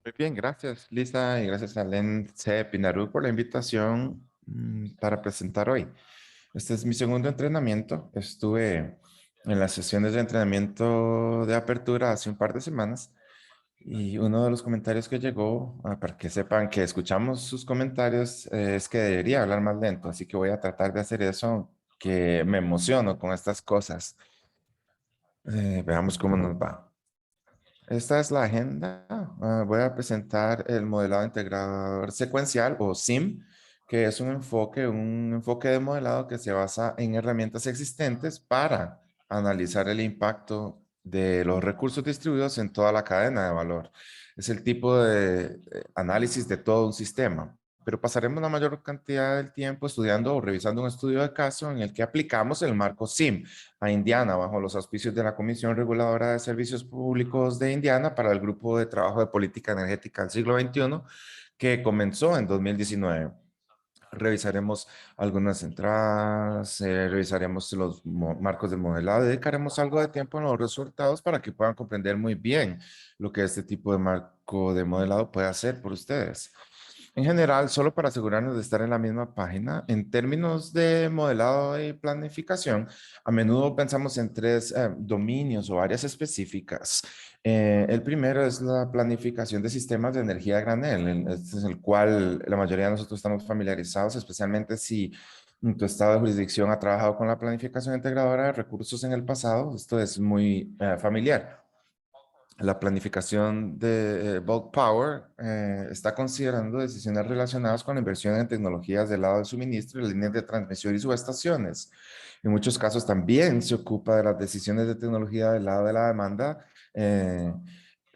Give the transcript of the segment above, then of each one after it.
Muy bien, gracias Lisa y gracias a Len C. Pinaru por la invitación para presentar hoy. Este es mi segundo entrenamiento. Estuve en las sesiones de entrenamiento de apertura hace un par de semanas y uno de los comentarios que llegó, para que sepan que escuchamos sus comentarios, es que debería hablar más lento, así que voy a tratar de hacer eso, que me emociono con estas cosas. Veamos cómo nos va. Esta es la agenda. Voy a presentar el modelado integrador secuencial o SIM, que es un enfoque de modelado que se basa en herramientas existentes para analizar el impacto de los recursos distribuidos en toda la cadena de valor. Es el tipo de análisis de todo un sistema, pero pasaremos la mayor cantidad del tiempo estudiando o revisando un estudio de caso en el que aplicamos el marco SIM a Indiana bajo los auspicios de la Comisión Reguladora de Servicios Públicos de Indiana para el Grupo de Trabajo de Política Energética del siglo XXI que comenzó en 2019. Revisaremos algunas entradas, revisaremos los marcos de modelado, dedicaremos algo de tiempo en los resultados para que puedan comprender muy bien lo que este tipo de marco de modelado puede hacer por ustedes. En general, solo para asegurarnos de estar en la misma página, en términos de modelado y planificación, a menudo pensamos en tres dominios o áreas específicas. El primero es la planificación de sistemas de energía a granel, este es el cual la mayoría de nosotros estamos familiarizados, especialmente si tu estado de jurisdicción ha trabajado con la planificación integradora de recursos en el pasado. Esto es muy familiar. La planificación de Bulk Power está considerando decisiones relacionadas con la inversión en tecnologías del lado del suministro y líneas de transmisión y subestaciones. En muchos casos también se ocupa de las decisiones de tecnología del lado de la demanda,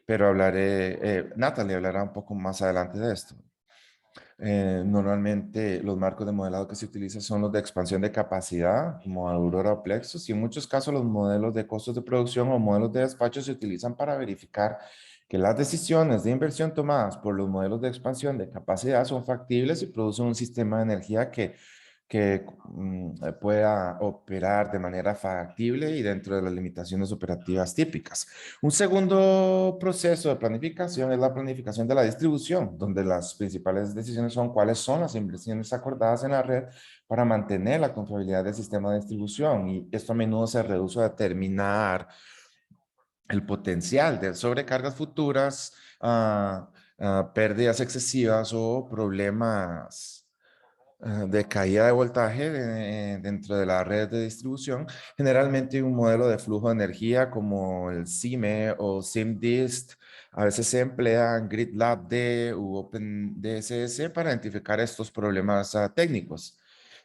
pero Natalie hablará un poco más adelante de esto. Normalmente los marcos de modelado que se utilizan son los de expansión de capacidad, como Aurora o Plexus, y en muchos casos los modelos de costos de producción o modelos de despacho se utilizan para verificar que las decisiones de inversión tomadas por los modelos de expansión de capacidad son factibles y producen un sistema de energía que pueda operar de manera factible y dentro de las limitaciones operativas típicas. Un segundo proceso de planificación es la planificación de la distribución, donde las principales decisiones son cuáles son las inversiones acordadas en la red para mantener la confiabilidad del sistema de distribución. Y esto a menudo se reduce a determinar el potencial de sobrecargas futuras, pérdidas excesivas o problemas de caída de voltaje dentro de la red de distribución. Generalmente un modelo de flujo de energía como el CIME o SIMDIST, a veces se emplean GridLabD u OpenDSS para identificar estos problemas técnicos.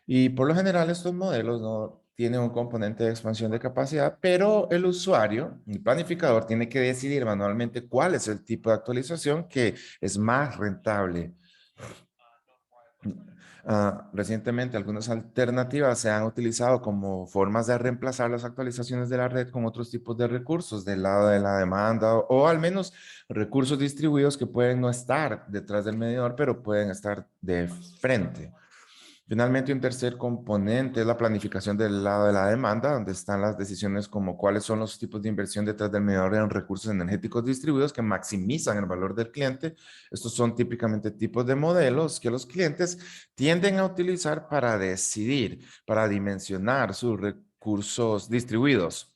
Y por lo general estos modelos no tienen un componente de expansión de capacidad, pero el usuario, el planificador, tiene que decidir manualmente cuál es el tipo de actualización que es más rentable. Recientemente, algunas alternativas se han utilizado como formas de reemplazar las actualizaciones de la red con otros tipos de recursos del lado de la demanda o al menos recursos distribuidos que pueden no estar detrás del medidor, pero pueden estar de frente. Finalmente, un tercer componente es la planificación del lado de la demanda, donde están las decisiones como cuáles son los tipos de inversión detrás del medidor en recursos energéticos distribuidos que maximizan el valor del cliente. Estos son típicamente tipos de modelos que los clientes tienden a utilizar para decidir, para dimensionar sus recursos distribuidos.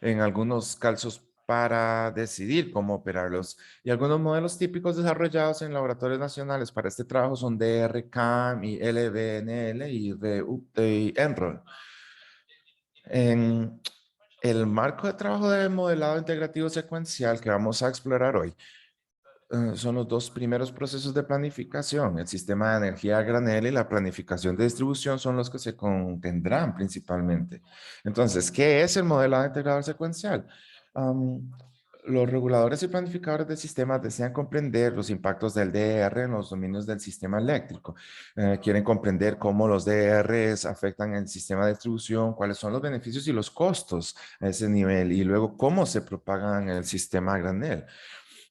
En algunos casos para decidir cómo operarlos. Y algunos modelos típicos desarrollados en laboratorios nacionales para este trabajo son DRCAM y LBNL y Enroll. En el marco de trabajo de modelado integrativo secuencial que vamos a explorar hoy, son los dos primeros procesos de planificación. El sistema de energía a granel y la planificación de distribución son los que se contendrán principalmente. Entonces, ¿qué es el modelado integrador secuencial? Um, los reguladores y planificadores de sistemas desean comprender los impactos del DER en los dominios del sistema eléctrico. Quieren comprender cómo los DERs afectan el sistema de distribución, cuáles son los beneficios y los costos a ese nivel y luego cómo se propagan en el sistema a granel.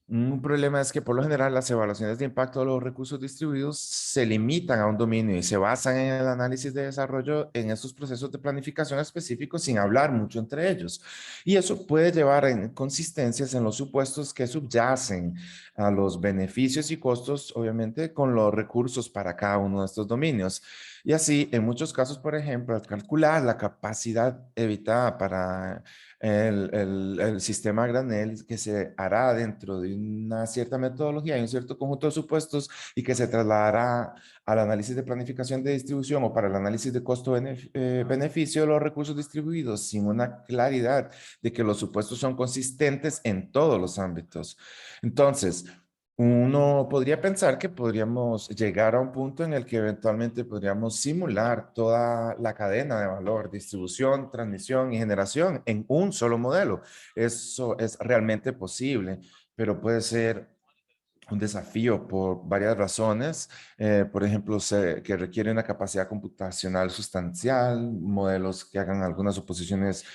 Un problema es que por lo general las evaluaciones de impacto de los recursos distribuidos se limitan a un dominio y se basan en el análisis de desarrollo en estos procesos de planificación específicos sin hablar mucho entre ellos. Y eso puede llevar a inconsistencias en los supuestos que subyacen a los beneficios y costos, obviamente, con los recursos para cada uno de estos dominios. Y así, en muchos casos, por ejemplo, al calcular la capacidad evitada para el sistema granel que se hará dentro de una cierta metodología y un cierto conjunto de supuestos y que se trasladará al análisis de planificación de distribución o para el análisis de costo-beneficio de los recursos distribuidos sin una claridad de que los supuestos son consistentes en todos los ámbitos. Entonces, uno podría pensar que podríamos llegar a un punto en el que eventualmente podríamos simular toda la cadena de valor, distribución, transmisión y generación en un solo modelo. Eso es realmente posible, pero puede ser un desafío por varias razones. Por ejemplo, que requiere una capacidad computacional sustancial, modelos que hagan algunas suposiciones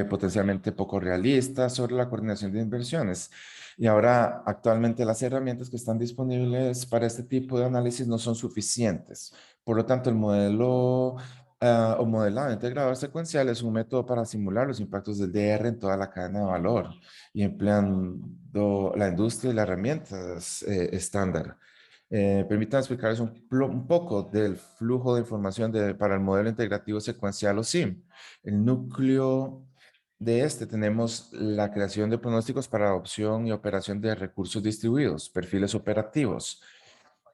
potencialmente poco realistas sobre la coordinación de inversiones. Y ahora, actualmente las herramientas que están disponibles para este tipo de análisis no son suficientes. Por lo tanto, el modelo o modelado integrador secuencial es un método para simular los impactos del DR en toda la cadena de valor y empleando la industria y las herramientas estándar. Permítanme explicarles un poco del flujo de información para el modelo integrativo secuencial o SIM. El núcleo de este tenemos la creación de pronósticos para adopción y operación de recursos distribuidos, perfiles operativos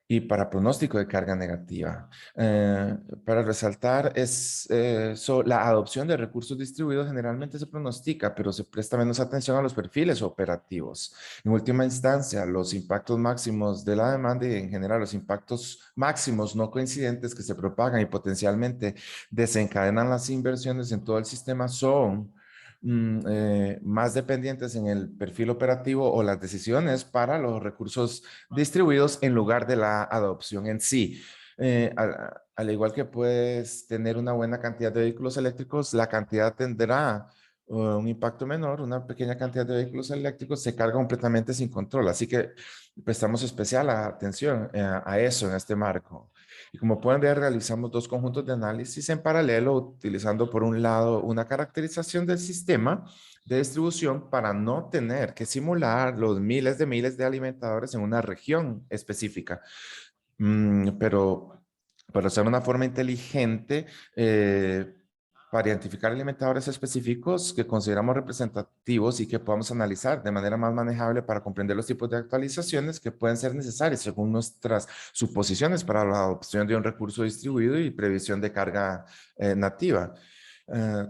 y para pronóstico de carga negativa. Para resaltar, la adopción de recursos distribuidos generalmente se pronostica, pero se presta menos atención a los perfiles operativos. En última instancia, los impactos máximos de la demanda y en general los impactos máximos no coincidentes que se propagan y potencialmente desencadenan las inversiones en todo el sistema son más dependientes en el perfil operativo o las decisiones para los recursos distribuidos en lugar de la adopción en sí. Al igual que puedes tener una buena cantidad de vehículos eléctricos, la cantidad tendrá un impacto menor, una pequeña cantidad de vehículos eléctricos se carga completamente sin control. Así que prestamos especial atención a eso en este marco. Y como pueden ver, realizamos dos conjuntos de análisis en paralelo, utilizando por un lado una caracterización del sistema de distribución para no tener que simular los miles de alimentadores en una región específica. Pero para hacer una forma inteligente, para identificar alimentadores específicos que consideramos representativos y que podamos analizar de manera más manejable para comprender los tipos de actualizaciones que pueden ser necesarias según nuestras suposiciones para la adopción de un recurso distribuido y previsión de carga nativa.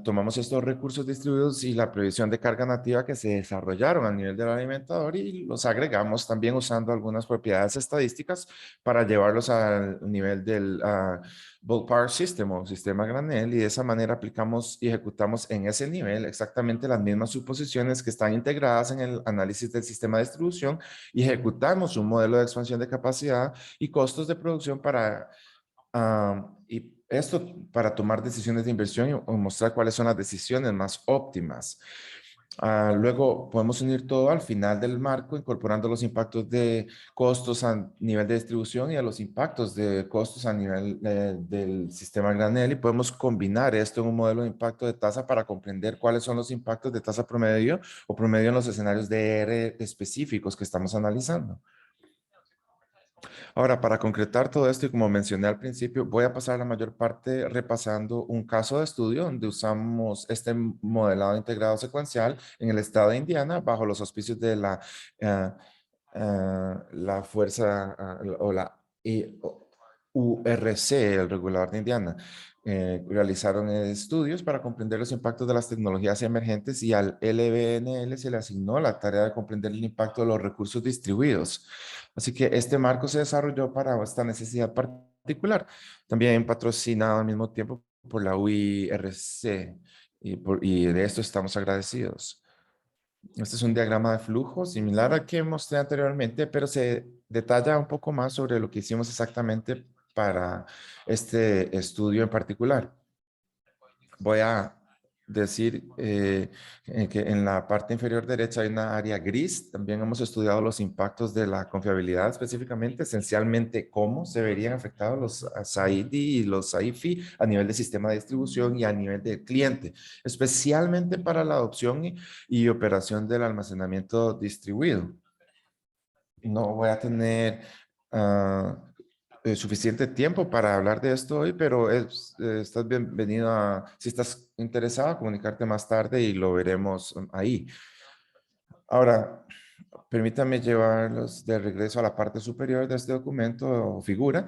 Tomamos estos recursos distribuidos y la previsión de carga nativa que se desarrollaron a nivel del alimentador y los agregamos también usando algunas propiedades estadísticas para llevarlos al nivel del Bulk System o sistema granel y de esa manera aplicamos y ejecutamos en ese nivel exactamente las mismas suposiciones que están integradas en el análisis del sistema de distribución y ejecutamos un modelo de expansión de capacidad y costos de producción y esto para tomar decisiones de inversión y mostrar cuáles son las decisiones más óptimas. Luego podemos unir todo al final del marco, incorporando los impactos de costos a nivel de distribución y a los impactos de costos a nivel del sistema granel y podemos combinar esto en un modelo de impacto de tasa para comprender cuáles son los impactos de tasa promedio o promedio en los escenarios de R específicos que estamos analizando. Ahora, para concretar todo esto y como mencioné al principio, voy a pasar la mayor parte repasando un caso de estudio donde usamos este modelado integrado secuencial en el estado de Indiana bajo los auspicios de eh, la fuerza o la URC, el regulador de Indiana. Realizaron estudios para comprender los impactos de las tecnologías emergentes y al LBNL se le asignó la tarea de comprender el impacto de los recursos distribuidos. Así que este marco se desarrolló para esta necesidad particular, también patrocinado al mismo tiempo por la UIRC y de esto estamos agradecidos. Este es un diagrama de flujo similar al que mostré anteriormente, pero se detalla un poco más sobre lo que hicimos exactamente para este estudio en particular. Voy a decir que en la parte inferior derecha hay una área gris. También hemos estudiado los impactos de la confiabilidad específicamente, esencialmente cómo se verían afectados los SAIDI y los SAIFI a nivel de sistema de distribución y a nivel del cliente, especialmente para la adopción y operación del almacenamiento distribuido. No voy a tener suficiente tiempo para hablar de esto hoy, pero estás bienvenido si estás interesado, a comunicarte más tarde y lo veremos ahí. Ahora, permítame llevarlos de regreso a la parte superior de este documento o figura.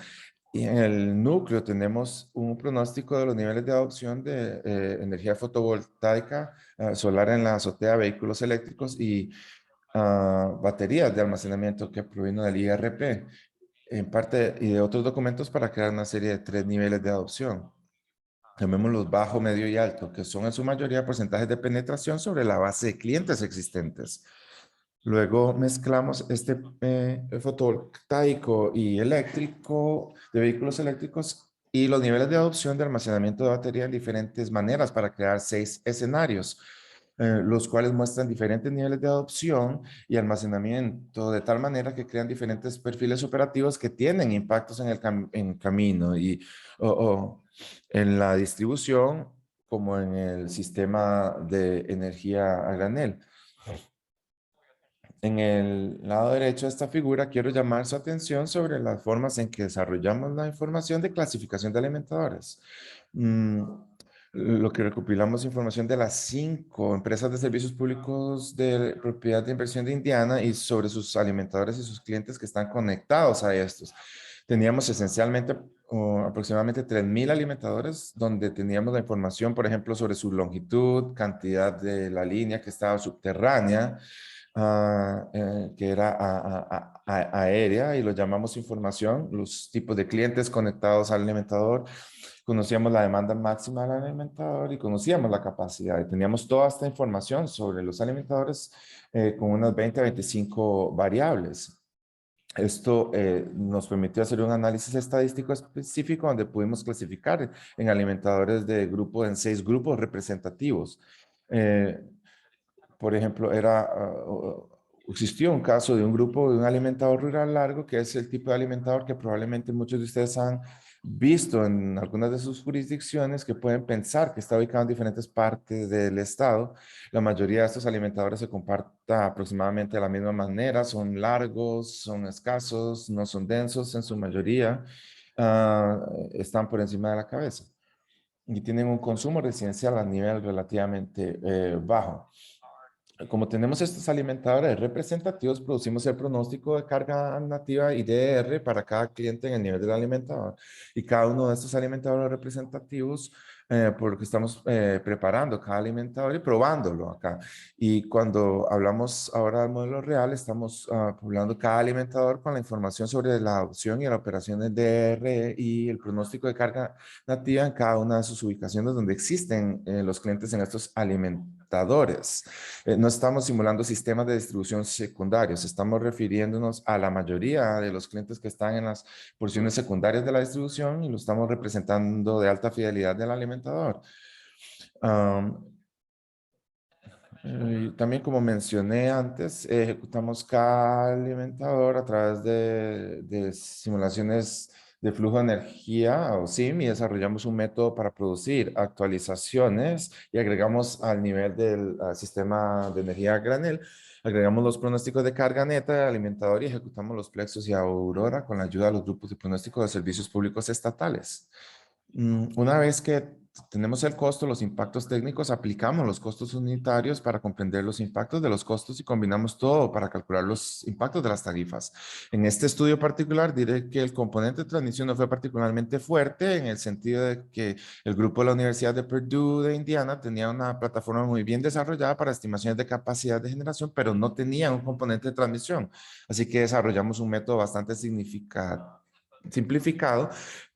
Y en el núcleo tenemos un pronóstico de los niveles de adopción de energía fotovoltaica solar en la azotea, vehículos eléctricos y baterías de almacenamiento que provienen del IRP, en parte y de otros documentos para crear una serie de 3 niveles de adopción. Llamémoslos bajo, medio y alto, que son en su mayoría porcentajes de penetración sobre la base de clientes existentes. Luego mezclamos este fotovoltaico y eléctrico de vehículos eléctricos y los niveles de adopción de almacenamiento de batería en diferentes maneras para crear 6 escenarios, los cuales muestran diferentes niveles de adopción y almacenamiento de tal manera que crean diferentes perfiles operativos que tienen impactos en el camino y o en la distribución como en el sistema de energía a granel. En el lado derecho de esta figura quiero llamar su atención sobre las formas en que desarrollamos la información de clasificación de alimentadores. Lo que recopilamos información de las 5 empresas de servicios públicos de propiedad de inversión de Indiana y sobre sus alimentadores y sus clientes que están conectados a estos. Teníamos esencialmente aproximadamente 3,000 alimentadores donde teníamos la información, por ejemplo, sobre su longitud, cantidad de la línea que estaba subterránea, que era aérea, y lo llamamos información, los tipos de clientes conectados al alimentador. Conocíamos la demanda máxima del alimentador y conocíamos la capacidad. Y teníamos toda esta información sobre los alimentadores con unas 20 a 25 variables. Esto nos permitió hacer un análisis estadístico específico donde pudimos clasificar en alimentadores de grupo en 6 grupos representativos. Por ejemplo, existió un caso de un grupo de un alimentador rural largo, que es el tipo de alimentador que probablemente muchos de ustedes han visto en algunas de sus jurisdicciones, que pueden pensar que está ubicado en diferentes partes del estado. La mayoría de estos alimentadores se comporta aproximadamente de la misma manera, son largos, son escasos, no son densos en su mayoría, están por encima de la cabeza y tienen un consumo residencial a nivel relativamente bajo. Como tenemos estos alimentadores representativos, producimos el pronóstico de carga nativa y DR para cada cliente en el nivel del alimentador. Y cada uno de estos alimentadores representativos, porque estamos preparando cada alimentador y probándolo acá. Y cuando hablamos ahora del modelo real, estamos poblando cada alimentador con la información sobre la adopción y la operación de DR y el pronóstico de carga nativa en cada una de sus ubicaciones donde existen los clientes en estos alimentadores. No estamos simulando sistemas de distribución secundarios, estamos refiriéndonos a la mayoría de los clientes que están en las porciones secundarias de la distribución y lo estamos representando de alta fidelidad del alimentador. También, como mencioné antes, ejecutamos cada alimentador a través de simulaciones de flujo de energía o SIM y desarrollamos un método para producir actualizaciones y agregamos al nivel del sistema de energía a granel, agregamos los pronósticos de carga neta del alimentador y ejecutamos los plexos y Aurora con la ayuda de los grupos de pronóstico de servicios públicos estatales. Una vez que tenemos el costo, los impactos técnicos, aplicamos los costos unitarios para comprender los impactos de los costos y combinamos todo para calcular los impactos de las tarifas. En este estudio particular diré que el componente de transmisión no fue particularmente fuerte en el sentido de que el grupo de la Universidad de Purdue de Indiana tenía una plataforma muy bien desarrollada para estimaciones de capacidad de generación, pero no tenía un componente de transmisión. Así que desarrollamos un método bastante simplificado,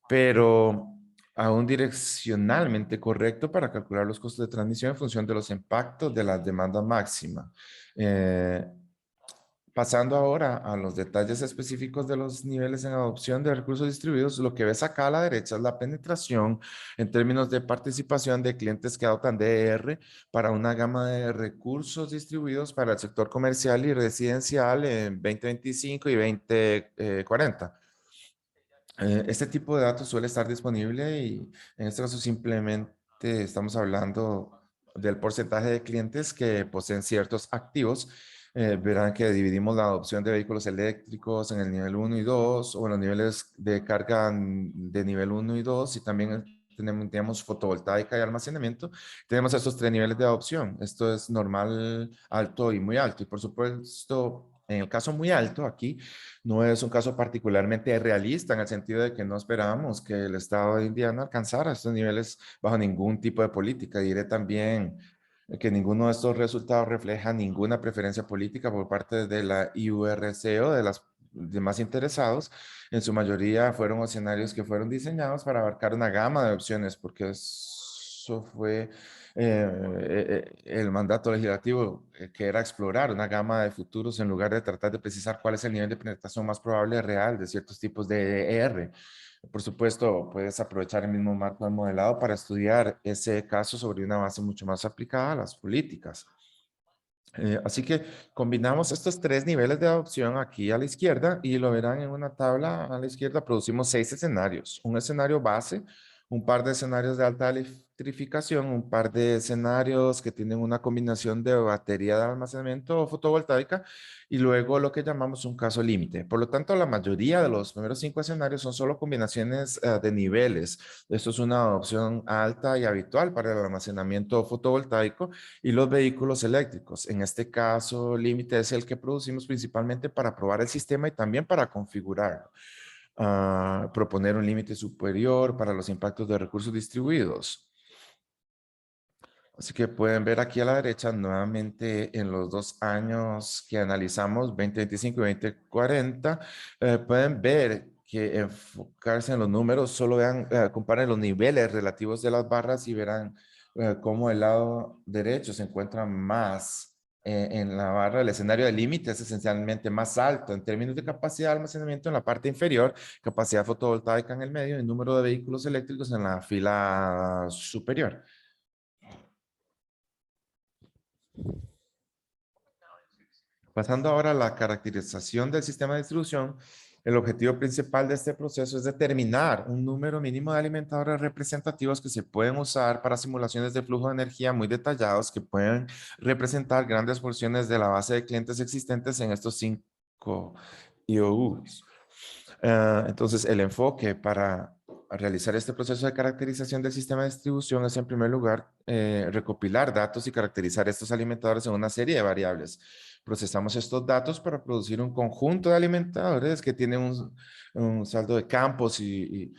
pero aún direccionalmente correcto para calcular los costos de transmisión en función de los impactos de la demanda máxima. Pasando ahora a los detalles específicos de los niveles en adopción de recursos distribuidos, lo que ves acá a la derecha es la penetración en términos de participación de clientes que adoptan DER para una gama de recursos distribuidos para el sector comercial y residencial en 2025 y 2040. Este tipo de datos suele estar disponible y en este caso simplemente estamos hablando del porcentaje de clientes que poseen ciertos activos. Verán que dividimos la adopción de vehículos eléctricos en el nivel uno y 2 o en los niveles de carga de nivel uno y 2 y también tenemos fotovoltaica y almacenamiento. Tenemos estos tres niveles de adopción. Esto es normal, alto y muy alto. Y por supuesto, en el caso muy alto aquí, no es un caso particularmente realista en el sentido de que no esperábamos que el Estado de Indiana alcanzara estos niveles bajo ningún tipo de política. Diré también que ninguno de estos resultados refleja ninguna preferencia política por parte de la IURC o de los demás interesados. En su mayoría fueron escenarios que fueron diseñados para abarcar una gama de opciones, porque eso fue el mandato legislativo, que era explorar una gama de futuros en lugar de tratar de precisar cuál es el nivel de penetración más probable real de ciertos tipos de ER. Por supuesto, puedes aprovechar el mismo marco del modelado para estudiar ese caso sobre una base mucho más aplicada a las políticas. Así que combinamos estos tres niveles de adopción aquí a la izquierda y lo verán en una tabla a la izquierda. Producimos 6 escenarios. Un escenario base, un par de escenarios de alta electrificación, un par de escenarios que tienen una combinación de batería de almacenamiento o fotovoltaica y luego lo que llamamos un caso límite. Por lo tanto, la mayoría de los primeros 5 escenarios son solo combinaciones de niveles. Esto es una adopción alta y habitual para el almacenamiento fotovoltaico y los vehículos eléctricos. En este caso, límite es el que producimos principalmente para probar el sistema y también para configurarlo. Proponer un límite superior para los impactos de recursos distribuidos. Así que pueden ver aquí a la derecha nuevamente en los 2 años que analizamos, 2025 y 2040, pueden ver que enfocarse en los números, solo vean, comparen los niveles relativos de las barras y verán cómo el lado derecho se encuentra más en la barra. El escenario de límite es esencialmente más alto en términos de capacidad de almacenamiento en la parte inferior, capacidad fotovoltaica en el medio y número de vehículos eléctricos en la fila superior. Pasando ahora a la caracterización del sistema de distribución, el objetivo principal de este proceso es determinar un número mínimo de alimentadores representativos que se pueden usar para simulaciones de flujo de energía muy detallados que pueden representar grandes porciones de la base de clientes existentes en estos 5 IOUs. Entonces, el enfoque para realizar este proceso de caracterización del sistema de distribución es, en primer lugar, recopilar datos y caracterizar estos alimentadores en una serie de variables. Procesamos estos datos para producir un conjunto de alimentadores que tienen un saldo de campos y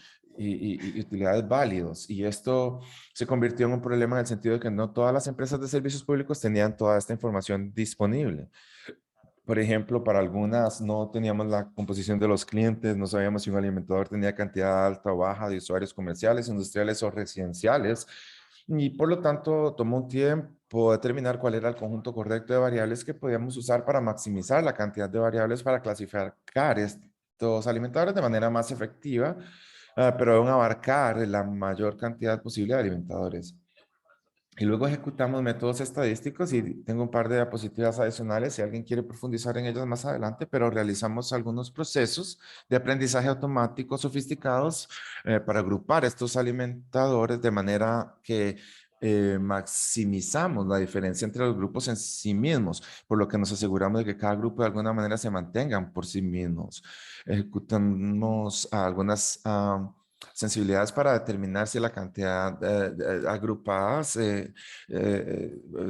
utilidades válidos. Y esto se convirtió en un problema en el sentido de que no todas las empresas de servicios públicos tenían toda esta información disponible. Por ejemplo, para algunas no teníamos la composición de los clientes, no sabíamos si un alimentador tenía cantidad alta o baja de usuarios comerciales, industriales o residenciales. Y por lo tanto, tomó un tiempo determinar cuál era el conjunto correcto de variables que podíamos usar para maximizar la cantidad de variables para clasificar estos alimentadores de manera más efectiva, pero aún abarcar la mayor cantidad posible de alimentadores. Y luego ejecutamos métodos estadísticos y tengo un par de diapositivas adicionales si alguien quiere profundizar en ellas más adelante, pero realizamos algunos procesos de aprendizaje automático sofisticados para agrupar estos alimentadores de manera que maximizamos la diferencia entre los grupos en sí mismos, por lo que nos aseguramos de que cada grupo de alguna manera se mantengan por sí mismos. Ejecutamos algunas sensibilidades para determinar si la cantidad agrupadas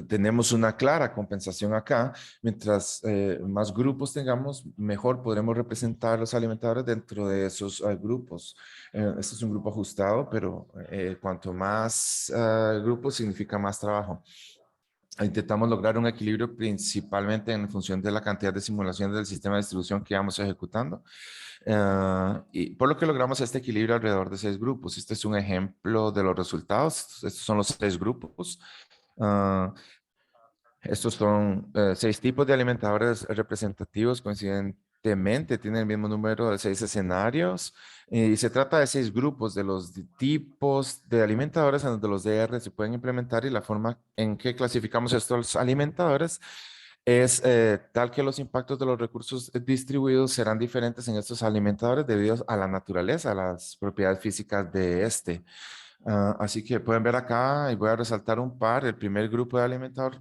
tenemos una clara compensación acá. Mientras más grupos tengamos, mejor podremos representar los alimentadores dentro de esos grupos. Este es un grupo ajustado, pero cuanto más grupos significa más trabajo. Intentamos lograr un equilibrio principalmente en función de la cantidad de simulaciones del sistema de distribución que vamos ejecutando. Y por lo que logramos este equilibrio alrededor de 6 grupos. Este es un ejemplo de los resultados. Estos son los 6 grupos. Ah, Estos son 6 tipos de alimentadores representativos, coincidentemente tienen el mismo número de 6 escenarios y se trata de 6 grupos de los tipos de alimentadores en donde los DR se pueden implementar y la forma en que clasificamos estos alimentadores es tal que los impactos de los recursos distribuidos serán diferentes en estos alimentadores debido a la naturaleza, a las propiedades físicas de este. Así que pueden ver acá y voy a resaltar un par. El primer grupo de alimentador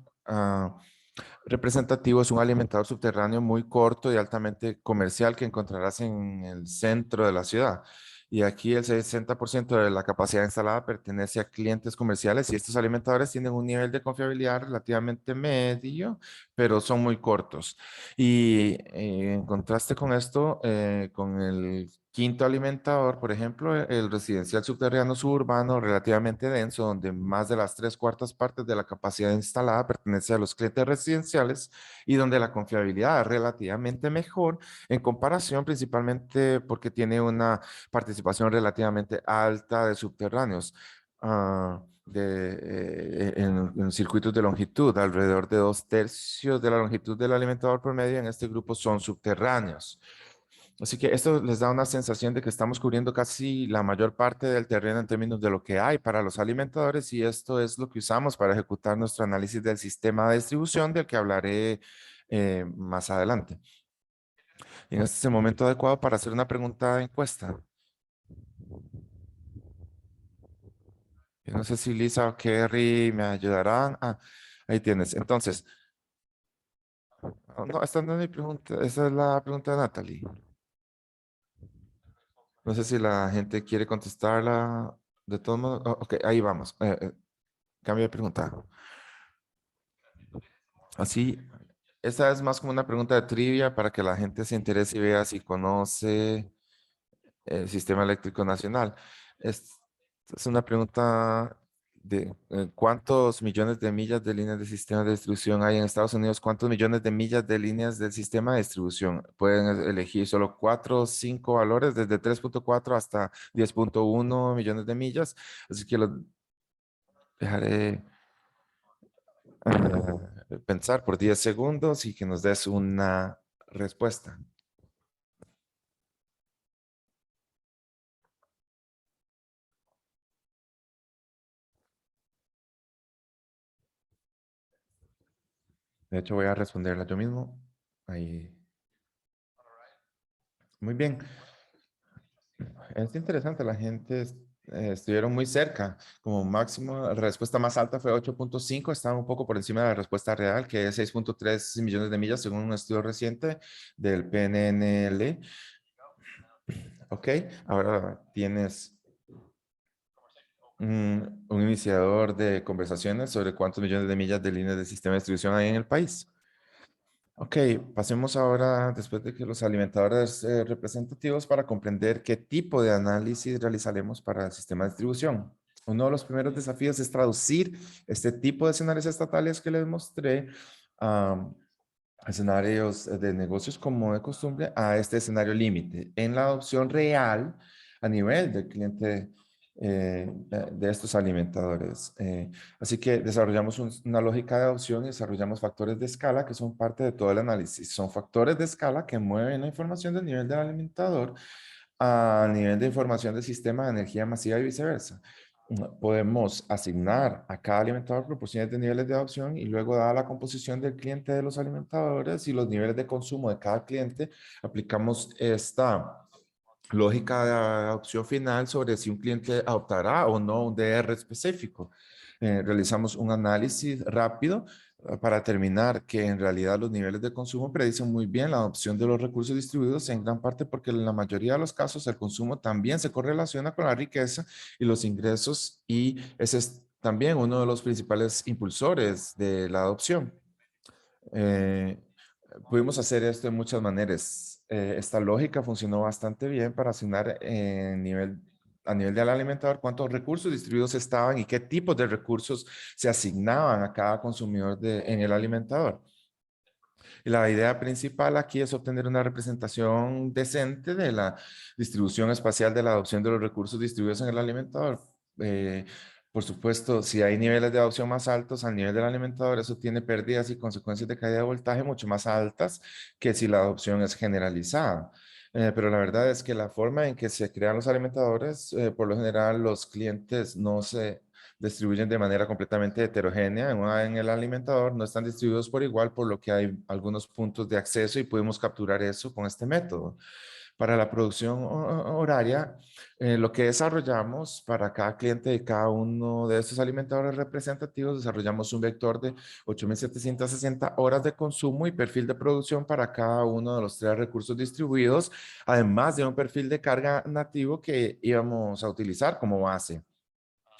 representativo es un alimentador subterráneo muy corto y altamente comercial que encontrarás en el centro de la ciudad. Y aquí el 60% de la capacidad instalada pertenece a clientes comerciales y estos alimentadores tienen un nivel de confiabilidad relativamente medio, pero son muy cortos. Y en contraste con esto, con el quinto alimentador, por ejemplo, el residencial subterráneo suburbano relativamente denso, donde más de las 3/4 partes de la capacidad instalada pertenece a los clientes residenciales y donde la confiabilidad es relativamente mejor en comparación principalmente porque tiene una participación relativamente alta de subterráneos. En circuitos de longitud, alrededor de 2/3 de la longitud del alimentador promedio en este grupo son subterráneos. Así que esto les da una sensación de que estamos cubriendo casi la mayor parte del terreno en términos de lo que hay para los alimentadores y esto es lo que usamos para ejecutar nuestro análisis del sistema de distribución del que hablaré más adelante. Y en este es el momento adecuado para hacer una pregunta de encuesta. Yo no sé si Lisa o Kerry me ayudarán. Ahí tienes. Entonces, no, esta no es mi pregunta, esa es la pregunta de Natalie. No sé si la gente quiere contestarla de todos modos. Ok, ahí vamos. Cambio de pregunta. Así, esta es más como una pregunta de trivia para que la gente se interese y vea si conoce el Sistema Eléctrico Nacional. Es una pregunta de cuántos millones de millas de líneas de sistema de distribución hay en Estados Unidos, cuántos millones de millas de líneas del sistema de distribución. Pueden elegir solo 4 o 5 valores, desde 3.4 hasta 10.1 millones de millas. Así que los dejaré pensar por 10 segundos y que nos des una respuesta. De hecho, voy a responderla yo mismo. Ahí. Muy bien. Es interesante, la gente estuvieron muy cerca. Como máximo, la respuesta más alta fue 8.5, estaba un poco por encima de la respuesta real, que es 6.3 millones de millas, según un estudio reciente del PNNL. Ok, ahora tienes un iniciador de conversaciones sobre cuántos millones de millas de líneas de sistema de distribución hay en el país. Ok, pasemos ahora, después de que los alimentadores representativos, para comprender qué tipo de análisis realizaremos para el sistema de distribución. Uno de los primeros desafíos es traducir este tipo de escenarios estatales que les mostré a escenarios de negocios como de costumbre a este escenario límite en la adopción real a nivel del cliente de estos alimentadores. Así que desarrollamos una lógica de adopción y desarrollamos factores de escala que son parte de todo el análisis. Son factores de escala que mueven la información del nivel del alimentador a nivel de información del sistema de energía masiva y viceversa. Podemos asignar a cada alimentador proporciones de niveles de adopción y luego, dada la composición del cliente de los alimentadores y los niveles de consumo de cada cliente, aplicamos esta lógica de adopción final sobre si un cliente adoptará o no un DR específico. Realizamos un análisis rápido para determinar que en realidad los niveles de consumo predicen muy bien la adopción de los recursos distribuidos en gran parte porque en la mayoría de los casos el consumo también se correlaciona con la riqueza y los ingresos y ese es también uno de los principales impulsores de la adopción. Eh, Pudimos hacer esto de muchas maneras. Esta lógica funcionó bastante bien para asignar a nivel del alimentador cuántos recursos distribuidos estaban y qué tipos de recursos se asignaban a cada consumidor en el alimentador. Y la idea principal aquí es obtener una representación decente de la distribución espacial de la adopción de los recursos distribuidos en el alimentador. Por supuesto, si hay niveles de adopción más altos al nivel del alimentador, eso tiene pérdidas y consecuencias de caída de voltaje mucho más altas que si la adopción es generalizada. Pero la verdad es que la forma en que se crean los alimentadores, por lo general, los clientes no se distribuyen de manera completamente heterogénea en el alimentador, no están distribuidos por igual, por lo que hay algunos puntos de acceso y podemos capturar eso con este método. Para la producción horaria, lo que desarrollamos para cada cliente de cada uno de estos alimentadores representativos, desarrollamos un vector de 8.760 horas de consumo y perfil de producción para cada uno de los tres recursos distribuidos, además de un perfil de carga nativo que íbamos a utilizar como base.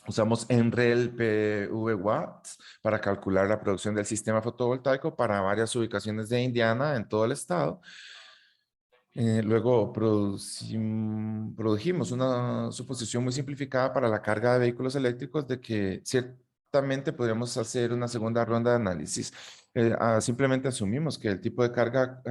Usamos Enrel PV Watts para calcular la producción del sistema fotovoltaico para varias ubicaciones de Indiana en todo el estado. Luego produjimos una suposición muy simplificada para la carga de vehículos eléctricos de que ciertamente podríamos hacer una segunda ronda de análisis. Simplemente asumimos que el tipo de carga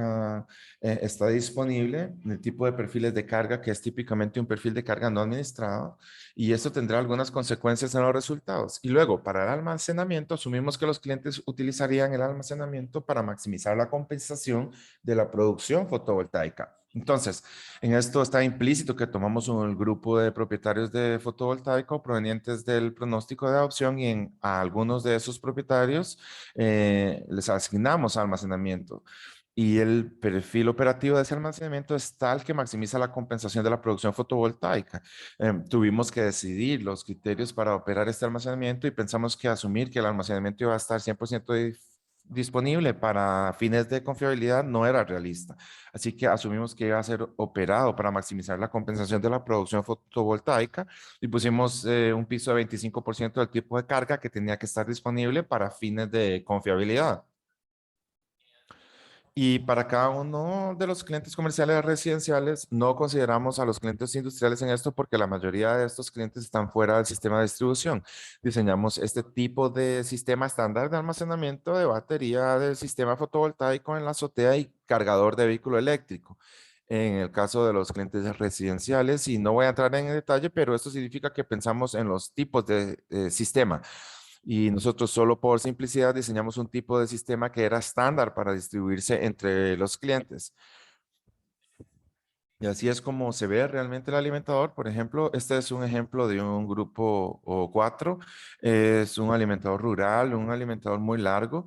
está disponible, el tipo de perfiles de carga que es típicamente un perfil de carga no administrado, y esto tendrá algunas consecuencias en los resultados. Y luego, para el almacenamiento, asumimos que los clientes utilizarían el almacenamiento para maximizar la compensación de la producción fotovoltaica. Entonces, en esto está implícito que tomamos un grupo de propietarios de fotovoltaico provenientes del pronóstico de adopción y a algunos de esos propietarios les asignamos almacenamiento. Y el perfil operativo de ese almacenamiento es tal que maximiza la compensación de la producción fotovoltaica. Tuvimos que decidir los criterios para operar este almacenamiento y pensamos que asumir que el almacenamiento iba a estar 100% disponible para fines de confiabilidad no era realista. Así que asumimos que iba a ser operado para maximizar la compensación de la producción fotovoltaica y pusimos un piso de 25% del tipo de carga que tenía que estar disponible para fines de confiabilidad. Y para cada uno de los clientes comerciales residenciales, no consideramos a los clientes industriales en esto porque la mayoría de estos clientes están fuera del sistema de distribución. Diseñamos este tipo de sistema estándar de almacenamiento de batería del sistema fotovoltaico en la azotea y cargador de vehículo eléctrico. En el caso de los clientes residenciales, y no voy a entrar en detalle, pero esto significa que pensamos en los tipos de sistema. Y nosotros solo por simplicidad diseñamos un tipo de sistema que era estándar para distribuirse entre los clientes. Y así es como se ve realmente el alimentador. Por ejemplo, este es un ejemplo de un grupo o cuatro. Es un alimentador rural, un alimentador muy largo.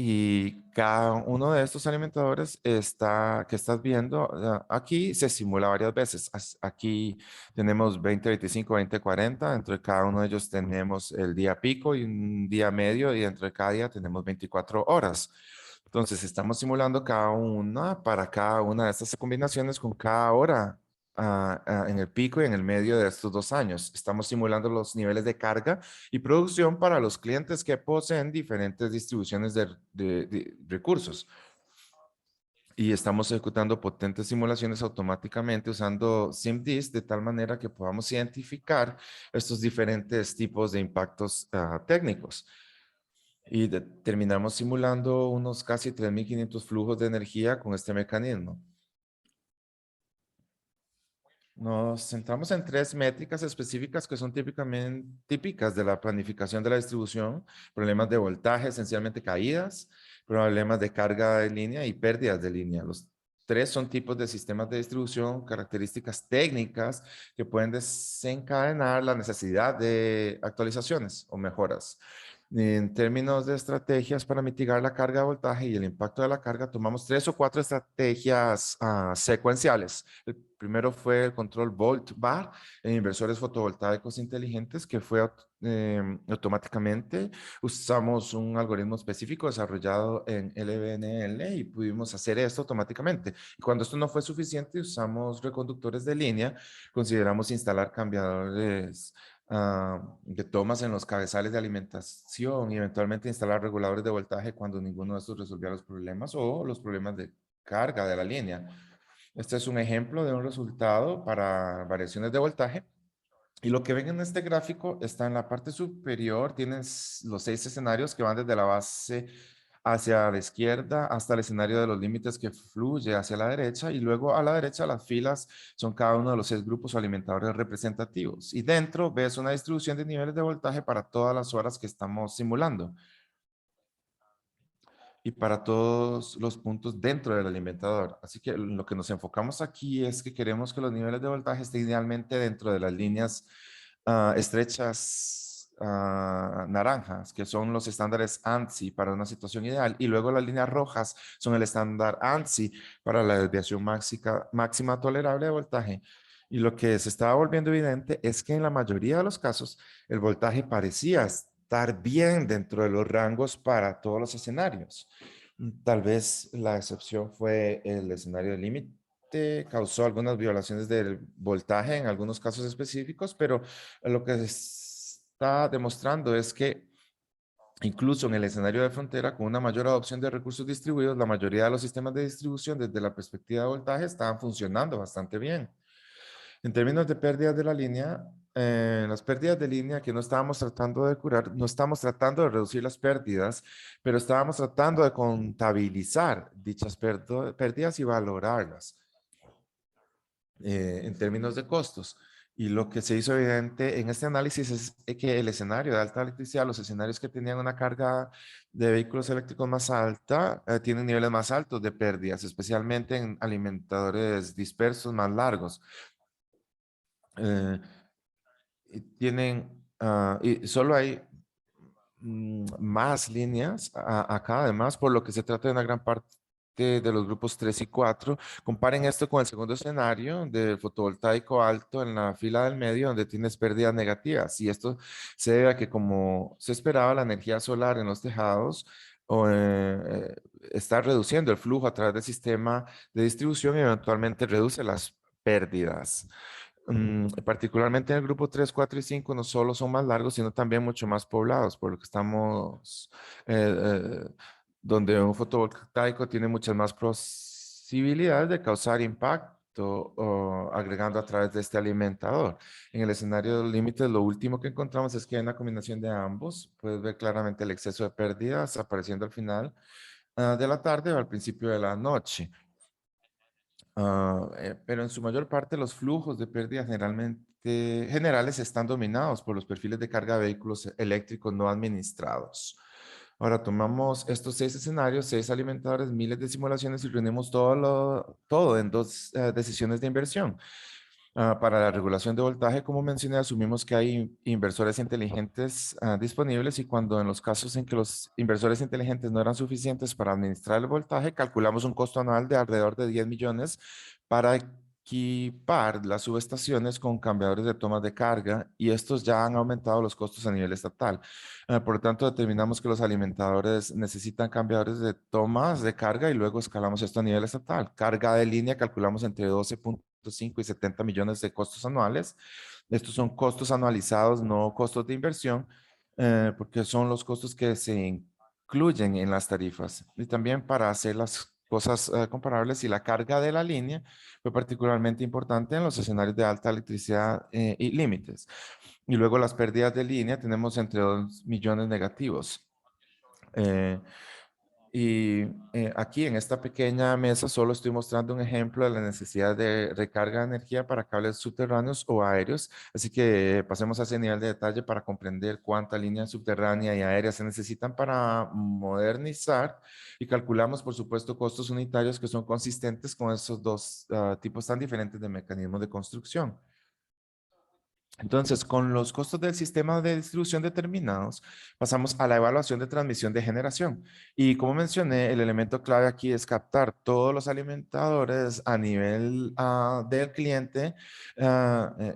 Y cada uno de estos alimentadores que estás viendo aquí se simula varias veces. Aquí tenemos 20, 25, 20, 40. Entre cada uno de ellos tenemos el día pico y un día medio y entre cada día tenemos 24 horas. Entonces estamos simulando cada una para cada una de estas combinaciones con cada hora en el pico y en el medio de estos 2 años. Estamos simulando los niveles de carga y producción para los clientes que poseen diferentes distribuciones de recursos. Y estamos ejecutando potentes simulaciones automáticamente usando SIMDIS de tal manera que podamos identificar estos diferentes tipos de impactos técnicos. Y terminamos simulando unos casi 3.500 flujos de energía con este mecanismo. Nos centramos en tres métricas específicas que son típicas de la planificación de la distribución: problemas de voltaje, esencialmente caídas, problemas de carga de línea y pérdidas de línea. Los tres son tipos de sistemas de distribución, características técnicas que pueden desencadenar la necesidad de actualizaciones o mejoras. En términos de estrategias para mitigar la carga de voltaje y el impacto de la carga, tomamos 3 o 4 estrategias secuenciales. El primero fue el control Volt Bar en inversores fotovoltaicos inteligentes, que fue automáticamente. Usamos un algoritmo específico desarrollado en LBNL y pudimos hacer esto automáticamente. Y cuando esto no fue suficiente, usamos reconductores de línea. Consideramos instalar cambiadores de tomas en los cabezales de alimentación y eventualmente instalar reguladores de voltaje cuando ninguno de estos resolvía los problemas o los problemas de carga de la línea. Este es un ejemplo de un resultado para variaciones de voltaje. Y lo que ven en este gráfico está en la parte superior. Tienes los 6 escenarios que van desde la base hacia la izquierda hasta el escenario de los límites que fluye hacia la derecha y luego a la derecha las filas son cada uno de los 6 grupos o alimentadores representativos. Y dentro ves una distribución de niveles de voltaje para todas las horas que estamos simulando y para todos los puntos dentro del alimentador. Así que lo que nos enfocamos aquí es que queremos que los niveles de voltaje estén idealmente dentro de las líneas estrechas naranjas, que son los estándares ANSI para una situación ideal, y luego las líneas rojas son el estándar ANSI para la desviación máxima tolerable de voltaje. Y lo que se estaba volviendo evidente es que en la mayoría de los casos el voltaje parecía estar bien dentro de los rangos para todos los escenarios. Tal vez la excepción fue el escenario de límite, causó algunas violaciones del voltaje en algunos casos específicos, pero lo que está demostrando es que incluso en el escenario de frontera, con una mayor adopción de recursos distribuidos, la mayoría de los sistemas de distribución desde la perspectiva de voltaje estaban funcionando bastante bien. En términos de pérdidas de la línea, las pérdidas de línea que no estábamos tratando de curar, no estamos tratando de reducir las pérdidas, pero estábamos tratando de contabilizar dichas pérdidas y valorarlas en términos de costos. Y lo que se hizo evidente en este análisis es que el escenario de alta electricidad, los escenarios que tenían una carga de vehículos eléctricos más alta, tienen niveles más altos de pérdidas, especialmente en alimentadores dispersos más largos. Eh, y tienen, y solo hay más líneas acá, además, por lo que se trata de una gran parte de los grupos 3 y 4. Comparen esto con el segundo escenario del fotovoltaico alto en la fila del medio, donde tienes pérdidas negativas. Y esto se debe a que, como se esperaba, la energía solar en los tejados está reduciendo el flujo a través del sistema de distribución y eventualmente reduce las pérdidas. Particularmente en el grupo 3, 4 y 5 no solo son más largos, sino también mucho más poblados, por lo que estamos, donde un fotovoltaico tiene muchas más posibilidades de causar impacto o agregando a través de este alimentador. En el escenario de los límites, lo último que encontramos es que hay una combinación de ambos. Puedes ver claramente el exceso de pérdidas apareciendo al final de la tarde o al principio de la noche. Pero en su mayor parte los flujos de pérdida generales están dominados por los perfiles de carga de vehículos eléctricos no administrados. Ahora tomamos estos 6 escenarios, 6 alimentadores, miles de simulaciones y reunimos todo en 2 decisiones de inversión. Para la regulación de voltaje, como mencioné, asumimos que hay inversores inteligentes disponibles y cuando en los casos en que los inversores inteligentes no eran suficientes para administrar el voltaje, calculamos un costo anual de alrededor de 10 millones para equipar las subestaciones con cambiadores de tomas de carga y estos ya han aumentado los costos a nivel estatal. Por lo tanto, determinamos que los alimentadores necesitan cambiadores de tomas de carga y luego escalamos esto a nivel estatal. Carga de línea calculamos entre 12.5 y 70 millones de costos anuales. Estos son costos anualizados, no costos de inversión, porque son los costos que se incluyen en las tarifas. Y también para hacer las cosas comparables y la carga de la línea fue particularmente importante en los escenarios de alta electricidad y límites. Y luego las pérdidas de línea tenemos entre 2 millones negativos. Eh, y aquí en esta pequeña mesa solo estoy mostrando un ejemplo de la necesidad de recarga de energía para cables subterráneos o aéreos. Así que pasemos a ese nivel de detalle para comprender cuánta línea subterránea y aérea se necesitan para modernizar y calculamos, por supuesto, costos unitarios que son consistentes con esos dos tipos tan diferentes de mecanismos de construcción. Entonces, con los costos del sistema de distribución determinados, pasamos a la evaluación de transmisión de generación. Y como mencioné, el elemento clave aquí es captar todos los alimentadores a nivel del cliente,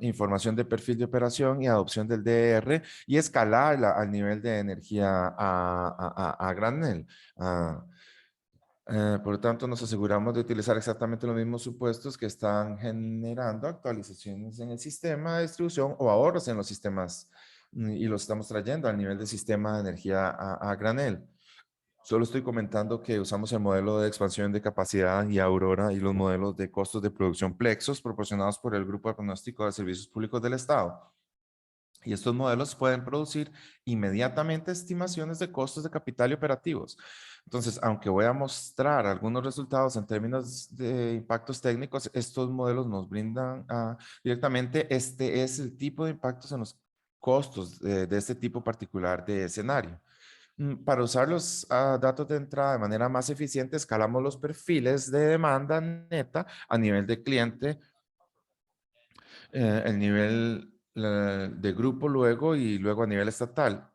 información de perfil de operación y adopción del DR y escalarla al nivel de energía a granel. Por lo tanto, nos aseguramos de utilizar exactamente los mismos supuestos que están generando actualizaciones en el sistema de distribución o ahorros en los sistemas y los estamos trayendo al nivel del sistema de energía a granel. Solo estoy comentando que usamos el modelo de expansión de capacidad y Aurora y los modelos de costos de producción Plexos proporcionados por el Grupo de Pronóstico de Servicios Públicos del Estado. Y estos modelos pueden producir inmediatamente estimaciones de costos de capital y operativos. Entonces, aunque voy a mostrar algunos resultados en términos de impactos técnicos, estos modelos nos brindan directamente este es el tipo de impactos en los costos de este tipo particular de escenario. Para usar los datos de entrada de manera más eficiente, escalamos los perfiles de demanda neta a nivel de cliente, el nivel de grupo luego y luego a nivel estatal.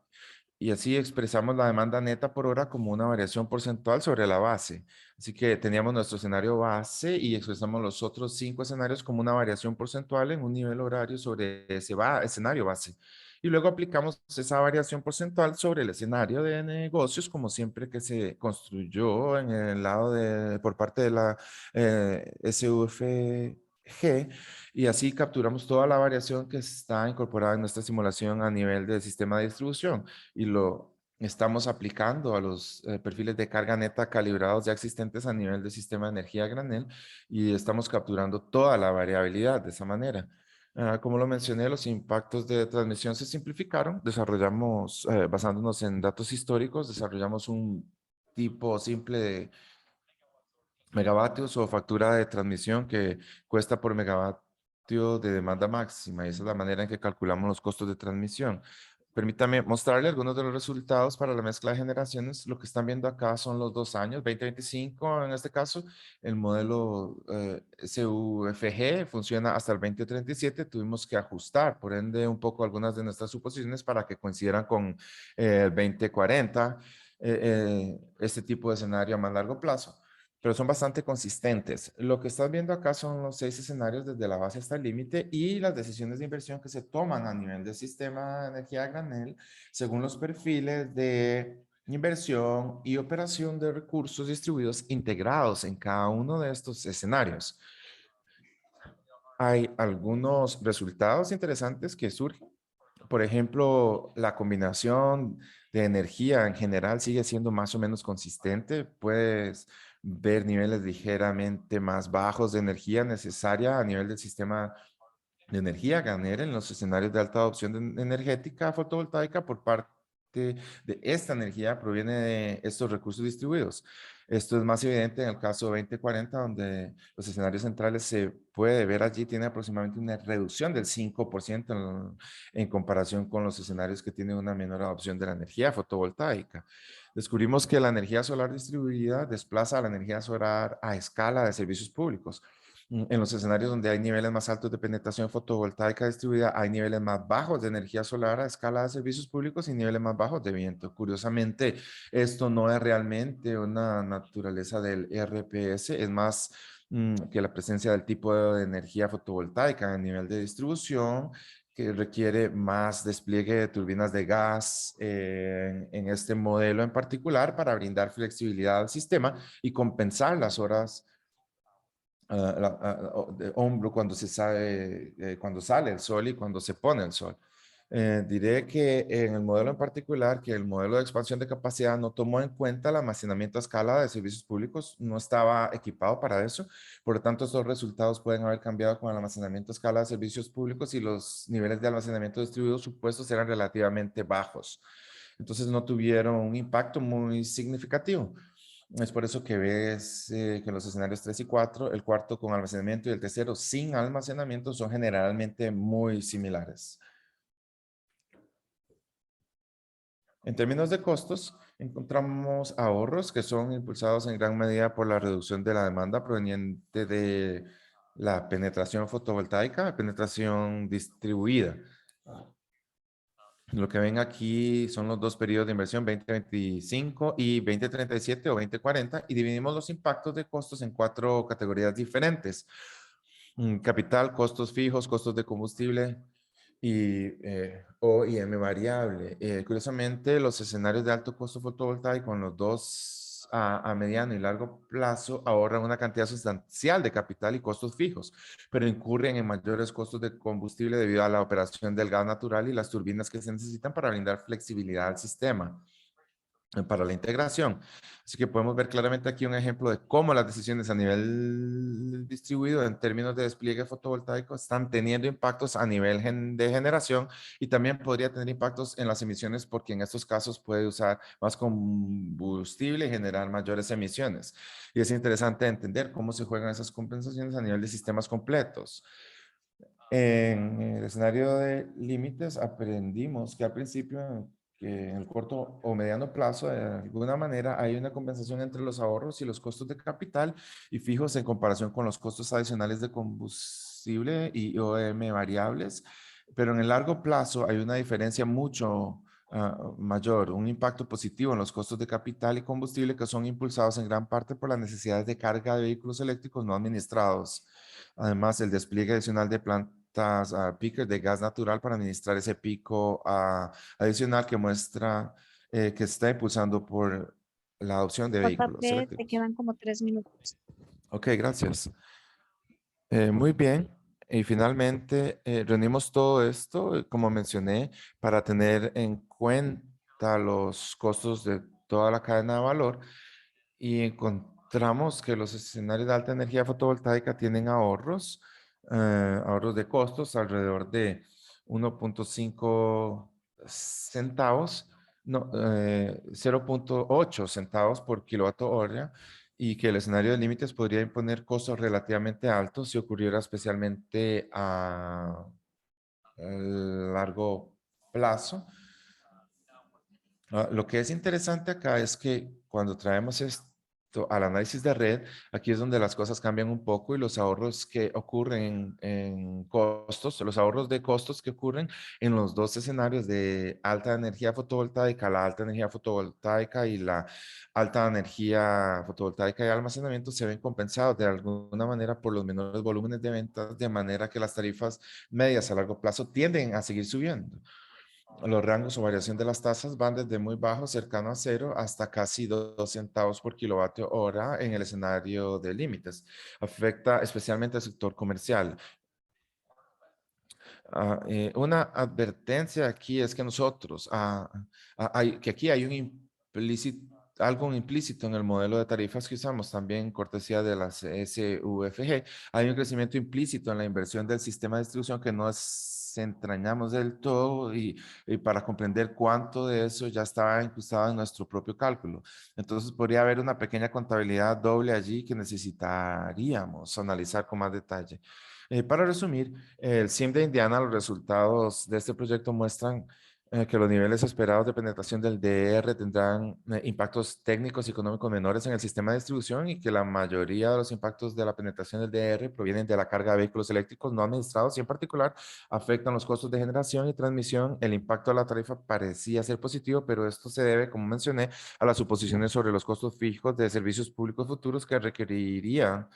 Y así expresamos la demanda neta por hora como una variación porcentual sobre la base. Así que teníamos nuestro escenario base y expresamos los otros 5 escenarios como una variación porcentual en un nivel horario sobre ese escenario base. Y luego aplicamos esa variación porcentual sobre el escenario de negocios, como siempre que se construyó en el lado por parte de la SUFG, y así capturamos toda la variación que está incorporada en nuestra simulación a nivel del sistema de distribución y lo estamos aplicando a los perfiles de carga neta calibrados ya existentes a nivel del sistema de energía a granel y estamos capturando toda la variabilidad de esa manera. Como lo mencioné, los impactos de transmisión se simplificaron. Desarrollamos, basándonos en datos históricos, desarrollamos un tipo simple de megavatios o factura de transmisión que cuesta por megavatio de demanda máxima. Y esa es la manera en que calculamos los costos de transmisión. Permítame mostrarle algunos de los resultados para la mezcla de generaciones. Lo que están viendo acá son los 2 años, 2025 en este caso. El modelo SUFG funciona hasta el 2037. Tuvimos que ajustar, por ende, un poco algunas de nuestras suposiciones para que coincidieran con el 2040, este tipo de escenario a más largo plazo, pero son bastante consistentes. Lo que estás viendo acá son los 6 escenarios desde la base hasta el límite y las decisiones de inversión que se toman a nivel del sistema de energía a granel según los perfiles de inversión y operación de recursos distribuidos integrados en cada uno de estos escenarios. Hay algunos resultados interesantes que surgen. Por ejemplo, la combinación de energía en general sigue siendo más o menos consistente. Puedes ver niveles ligeramente más bajos de energía necesaria a nivel del sistema de energía ganera en los escenarios de alta adopción energética fotovoltaica por parte de esta energía proviene de estos recursos distribuidos. Esto es más evidente en el caso 2040, donde los escenarios centrales se puede ver allí, tiene aproximadamente una reducción del 5% en comparación con los escenarios que tienen una menor adopción de la energía fotovoltaica. Descubrimos que la energía solar distribuida desplaza a la energía solar a escala de servicios públicos. En los escenarios donde hay niveles más altos de penetración fotovoltaica distribuida, hay niveles más bajos de energía solar a escala de servicios públicos y niveles más bajos de viento. Curiosamente, esto no es realmente una naturaleza del RPS, es más que la presencia del tipo de energía fotovoltaica a nivel de distribución que requiere más despliegue de turbinas de gas en este modelo en particular para brindar flexibilidad al sistema y compensar las horas de hombro cuando se sabe, cuando sale el sol y cuando se pone el sol. Diré que en el modelo en particular, que el modelo de expansión de capacidad no tomó en cuenta el almacenamiento a escala de servicios públicos, no estaba equipado para eso. Por lo tanto, estos resultados pueden haber cambiado con el almacenamiento a escala de servicios públicos y los niveles de almacenamiento distribuidos supuestos eran relativamente bajos. Entonces, no tuvieron un impacto muy significativo. Es por eso que ves que los escenarios 3 y 4, el cuarto con almacenamiento y el tercero sin almacenamiento son generalmente muy similares. En términos de costos, encontramos ahorros que son impulsados en gran medida por la reducción de la demanda proveniente de la penetración fotovoltaica, penetración distribuida. Lo que ven aquí son los dos periodos de inversión, 2025 y 2037 o 2040, y dividimos los impactos de costos en 4 categorías diferentes. Capital, costos fijos, costos de combustible y OIM variable. Curiosamente, los escenarios de alto costo fotovoltaico en los dos a mediano y largo plazo ahorran una cantidad sustancial de capital y costos fijos, pero incurren en mayores costos de combustible debido a la operación del gas natural y las turbinas que se necesitan para brindar flexibilidad al sistema. para la integración. Así que podemos ver claramente aquí un ejemplo de cómo las decisiones a nivel distribuido en términos de despliegue fotovoltaico están teniendo impactos a nivel de generación y también podría tener impactos en las emisiones porque en estos casos puede usar más combustible y generar mayores emisiones. Y es interesante entender cómo se juegan esas compensaciones a nivel de sistemas completos. En el escenario de límites aprendimos que al principio, que en el corto o mediano plazo, de alguna manera, hay una compensación entre los ahorros y los costos de capital y fijos en comparación con los costos adicionales de combustible y OM variables, pero en el largo plazo hay una diferencia mucho mayor, un impacto positivo en los costos de capital y combustible que son impulsados en gran parte por las necesidades de carga de vehículos eléctricos no administrados. Además, el despliegue adicional de plantas picker de gas natural para administrar ese pico adicional que muestra que está impulsando por la adopción de vehículos JP, te eléctricos. quedan como 3 minutos. Ok, gracias. Muy bien. Y finalmente, reunimos todo esto, como mencioné, para tener en cuenta los costos de toda la cadena de valor y encontramos que los escenarios de alta energía fotovoltaica tienen ahorros de costos alrededor de 1.5 centavos, no, 0.8 centavos por kilovatio hora y que el escenario de límites podría imponer costos relativamente altos si ocurriera especialmente a largo plazo. Lo que es interesante acá es que cuando traemos esto al análisis de red, aquí es donde las cosas cambian un poco y los ahorros que ocurren en costos, los ahorros de costos que ocurren en los dos escenarios de alta energía fotovoltaica, la alta energía fotovoltaica y la alta energía fotovoltaica y almacenamiento se ven compensados de alguna manera por los menores volúmenes de ventas, de manera que las tarifas medias a largo plazo tienden a seguir subiendo. Los rangos o variación de las tasas van desde muy bajo, cercano a cero, hasta casi 2 centavos por kilovatio hora en el escenario de límites. Afecta especialmente al sector comercial. Una advertencia aquí es que nosotros, que aquí hay algo implícito en el modelo de tarifas que usamos, también cortesía de las SUFG. Hay un crecimiento implícito en la inversión del sistema de distribución que no entrañamos del todo y para comprender cuánto de eso ya estaba incrustado en nuestro propio cálculo. Entonces podría haber una pequeña contabilidad doble allí que necesitaríamos analizar con más detalle. Para resumir, el CIM de Indiana, los resultados de este proyecto muestran que los niveles esperados de penetración del DR tendrán impactos técnicos y económicos menores en el sistema de distribución y que la mayoría de los impactos de la penetración del DR provienen de la carga de vehículos eléctricos no administrados y en particular afectan los costos de generación y transmisión. El impacto de la tarifa parecía ser positivo, pero esto se debe, como mencioné, a las suposiciones sobre los costos fijos de servicios públicos futuros que requerirían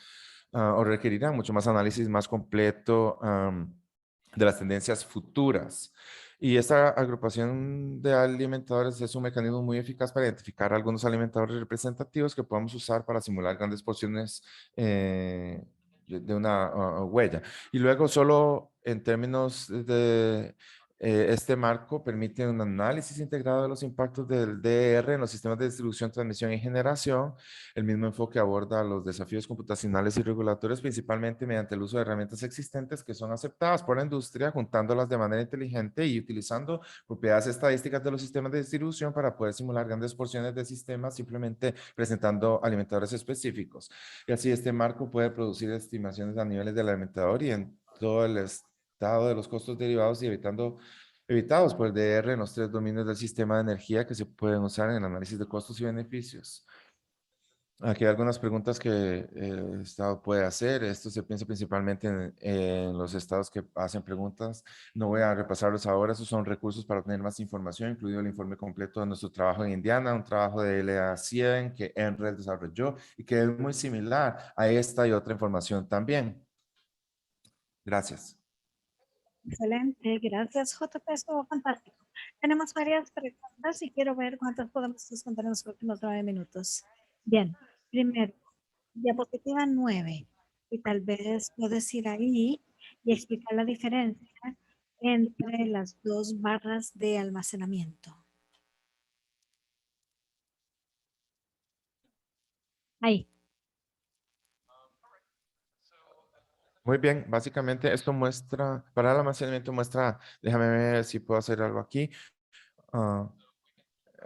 o requerirán mucho más análisis más completo de las tendencias futuras. Y esta agrupación de alimentadores es un mecanismo muy eficaz para identificar algunos alimentadores representativos que podamos usar para simular grandes porciones de una huella. Y luego solo en términos de este marco permite un análisis integrado de los impactos del DR en los sistemas de distribución, transmisión y generación. El mismo enfoque aborda los desafíos computacionales y regulatorios principalmente mediante el uso de herramientas existentes que son aceptadas por la industria, juntándolas de manera inteligente y utilizando propiedades estadísticas de los sistemas de distribución para poder simular grandes porciones de sistemas simplemente presentando alimentadores específicos. Y así este marco puede producir estimaciones a niveles del alimentador y en todo el estado de los costos derivados y evitados por el DR en los tres dominios del sistema de energía que se pueden usar en el análisis de costos y beneficios. Aquí hay algunas preguntas que el Estado puede hacer. Esto se piensa principalmente en los estados que hacen preguntas. No voy a repasarlos ahora. Esos son recursos para tener más información, incluido el informe completo de nuestro trabajo en Indiana, un trabajo de LA100 que NREL desarrolló y que es muy similar a esta y otra información también. Gracias. Excelente, gracias JP, estuvo fantástico. Tenemos varias preguntas y quiero ver cuántas podemos responder en los próximos 9 minutos. Bien, primero, diapositiva 9. Y tal vez puedes ir ahí y explicar la diferencia entre las dos barras de almacenamiento. Ahí. Muy bien, básicamente esto muestra, para el almacenamiento muestra, déjame ver si puedo hacer algo aquí. Ah,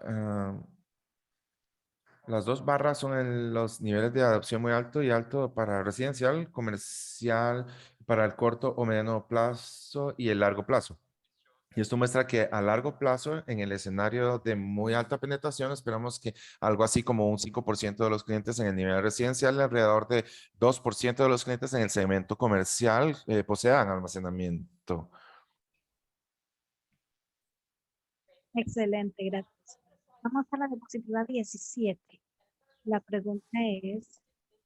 ah, las dos barras son los niveles de adopción muy alto y alto para residencial, comercial, para el corto o mediano plazo y el largo plazo. Y esto muestra que a largo plazo, en el escenario de muy alta penetración, esperamos que algo así como un 5% de los clientes en el nivel residencial y alrededor de 2% de los clientes en el segmento comercial posean almacenamiento. Excelente, gracias. Vamos a la diapositiva 17. La pregunta es,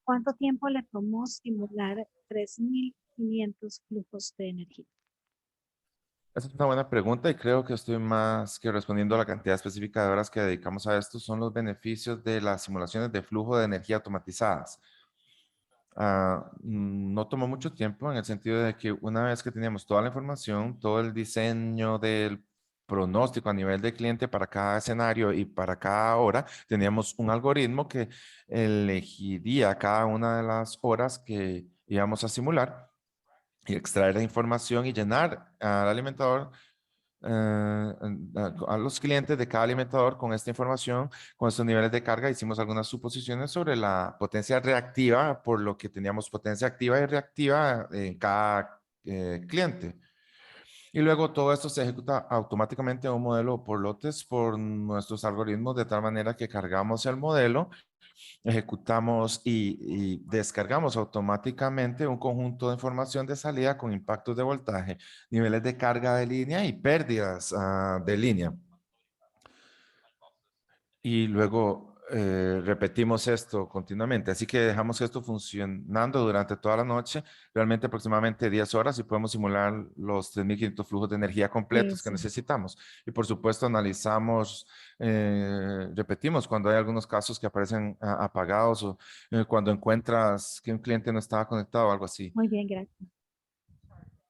¿cuánto tiempo le tomó simular 3.500 flujos de energía? Esa es una buena pregunta y creo que estoy más que respondiendo a la cantidad específica de horas que dedicamos a esto. Son los beneficios de las simulaciones de flujo de energía automatizadas. No tomó mucho tiempo en el sentido de que una vez que teníamos toda la información, todo el diseño del pronóstico a nivel de cliente para cada escenario y para cada hora, teníamos un algoritmo que elegiría cada una de las horas que íbamos a simular y extraer la información y llenar al alimentador a los clientes de cada alimentador con esta información, con estos niveles de carga. Hicimos algunas suposiciones sobre la potencia reactiva, por lo que teníamos potencia activa y reactiva en cada cliente. Y luego todo esto se ejecuta automáticamente en un modelo por lotes por nuestros algoritmos, de tal manera que cargamos el modelo, ejecutamos y descargamos automáticamente un conjunto de información de salida con impactos de voltaje, niveles de carga de línea y pérdidas de línea. Y luego repetimos esto continuamente. Así que dejamos esto funcionando durante toda la noche, realmente aproximadamente 10 horas y podemos simular los 3.500 flujos de energía Sí, completos que sí. necesitamos. Y por supuesto analizamos, repetimos cuando hay algunos casos que aparecen apagados o cuando encuentras que un cliente no estaba conectado o algo así. Muy bien, gracias.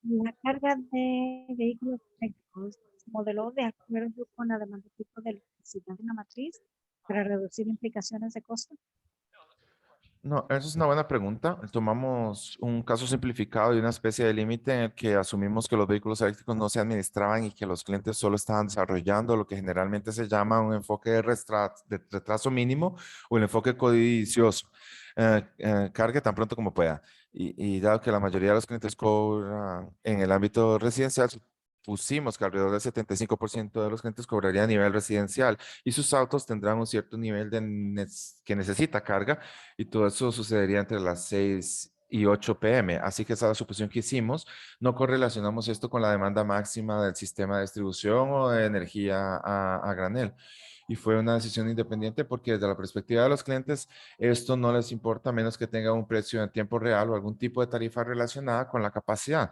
La carga de vehículos eléctricos se modeló de acuerdo con la demanda tipo de electricidad en la matriz para reducir implicaciones de costo. No, esa es una buena pregunta. Tomamos un caso simplificado y una especie de límite en el que asumimos que los vehículos eléctricos no se administraban y que los clientes solo estaban desarrollando lo que generalmente se llama un enfoque de retraso mínimo o el enfoque codicioso. Cargue tan pronto como pueda. Y dado que la mayoría de los clientes cobran en el ámbito residencial, pusimos que alrededor del 75% de los clientes cobraría a nivel residencial y sus autos tendrán un cierto nivel que necesita carga y todo eso sucedería entre las 6 y 8 p.m. Así que esa es la suposición que hicimos. No correlacionamos esto con la demanda máxima del sistema de distribución o de energía a granel. Y fue una decisión independiente porque desde la perspectiva de los clientes, esto no les importa a menos que tenga un precio en tiempo real o algún tipo de tarifa relacionada con la capacidad.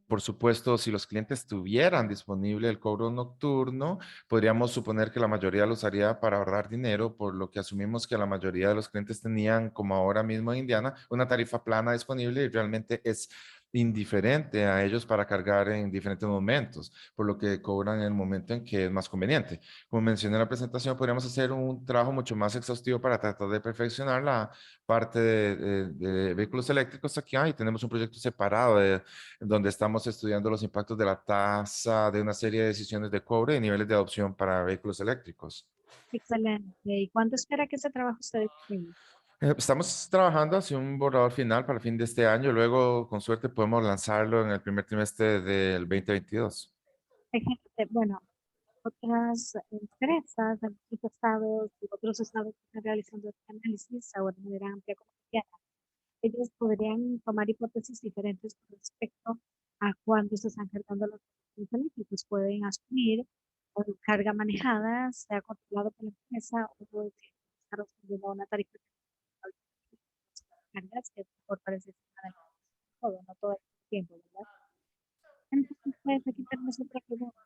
Por supuesto, si los clientes tuvieran disponible el cobro nocturno, podríamos suponer que la mayoría lo usaría para ahorrar dinero, por lo que asumimos que la mayoría de los clientes tenían, como ahora mismo en Indiana, una tarifa plana disponible y realmente es indiferente a ellos para cargar en diferentes momentos, por lo que cobran en el momento en que es más conveniente. Como mencioné en la presentación, podríamos hacer un trabajo mucho más exhaustivo para tratar de perfeccionar la parte de vehículos eléctricos aquí. Y tenemos un proyecto separado donde estamos estudiando los impactos de la tasa de una serie de decisiones de cobre y niveles de adopción para vehículos eléctricos. Excelente. ¿Y cuándo espera que ese trabajo esté disponible? Estamos trabajando hacia un borrador final para el fin de este año. Luego, con suerte, podemos lanzarlo en el primer trimestre del 2022. Excelente. Bueno, otras empresas de otros estados y otros estados que están realizando este análisis ahora de manera amplia como Indiana, ellos podrían tomar hipótesis diferentes con respecto a cuándo se están cargando los vehículos eléctricos. Pueden asumir carga manejada, sea controlado por la empresa o que está respondiendo a una tarifa de cargas que por parece todo, no todo el tiempo, ¿verdad? Entonces, pues, aquí tenemos otra pregunta.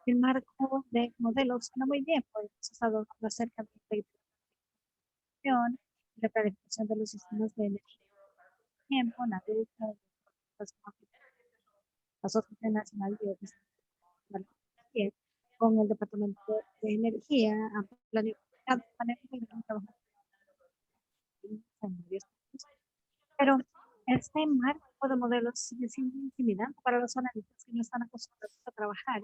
El marco de modelos suena muy bien, pues hemos estado hablando acerca de la integración y la planificación de los sistemas de energía, tiempo, la deuda, la Asociación Nacional de Energía, con el Departamento de Energía, han planificado un trabajo marco de modelos sigue siendo intimidante para los analistas que no están acostumbrados a trabajar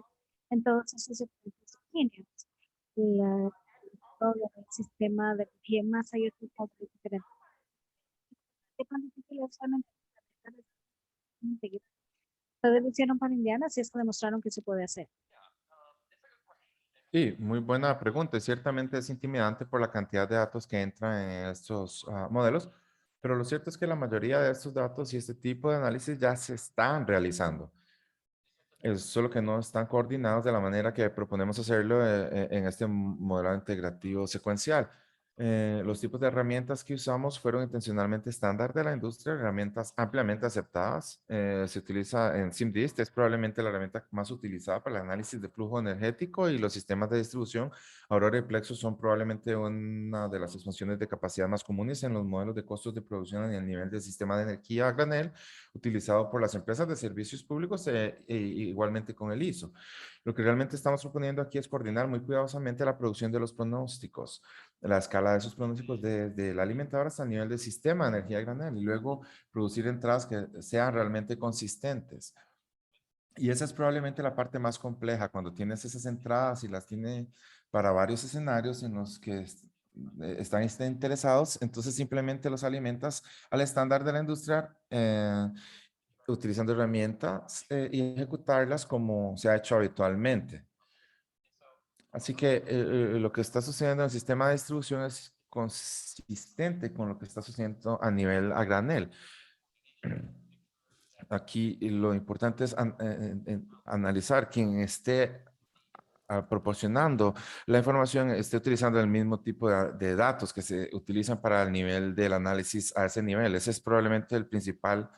en todos esos diferentes líneas. Todo el sistema de energía más hay otros módulos diferentes. ¿Qué tan difícil es realmente implementar? Ustedes lo hicieron para Indiana, si es que demostraron que se puede hacer. Sí, muy buena pregunta. Ciertamente es intimidante por la cantidad de datos que entran en estos modelos, pero lo cierto es que la mayoría de estos datos y este tipo de análisis ya se están realizando. Es solo que no están coordinados de la manera que proponemos hacerlo en este modelo integrativo secuencial. Los tipos de herramientas que usamos fueron intencionalmente estándar de la industria, herramientas ampliamente aceptadas. Se utiliza en SIMDIST, es probablemente la herramienta más utilizada para el análisis de flujo energético y los sistemas de distribución. Aurora y Plexus son probablemente una de las expansiones de capacidad más comunes en los modelos de costos de producción en el nivel del sistema de energía a granel utilizado por las empresas de servicios públicos e igualmente con el ISO. Lo que realmente estamos proponiendo aquí es coordinar muy cuidadosamente la producción de los pronósticos, la escala de esos pronósticos desde la alimentadora hasta el nivel del sistema de energía granel y luego producir entradas que sean realmente consistentes. Y esa es probablemente la parte más compleja, cuando tienes esas entradas y las tiene para varios escenarios en los que están interesados, entonces simplemente los alimentas al estándar de la industria utilizando herramientas y ejecutarlas como se ha hecho habitualmente. Así que lo que está sucediendo en el sistema de distribución es consistente con lo que está sucediendo a nivel a granel. Aquí lo importante es analizar quien esté proporcionando la información, esté utilizando el mismo tipo de datos que se utilizan para el nivel del análisis a ese nivel. Ese es probablemente el principal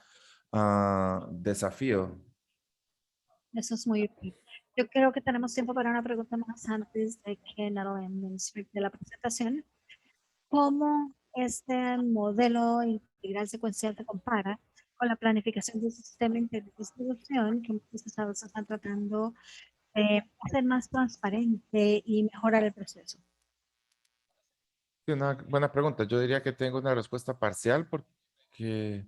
desafío. Eso es muy útil. Yo creo que tenemos tiempo para una pregunta más antes de que Natalie de la presentación. ¿Cómo este modelo integral secuencial se compara con la planificación del sistema integral de distribución que muchos estados están tratando de hacer más transparente y mejorar el proceso? Sí, una buena pregunta. Yo diría que tengo una respuesta parcial porque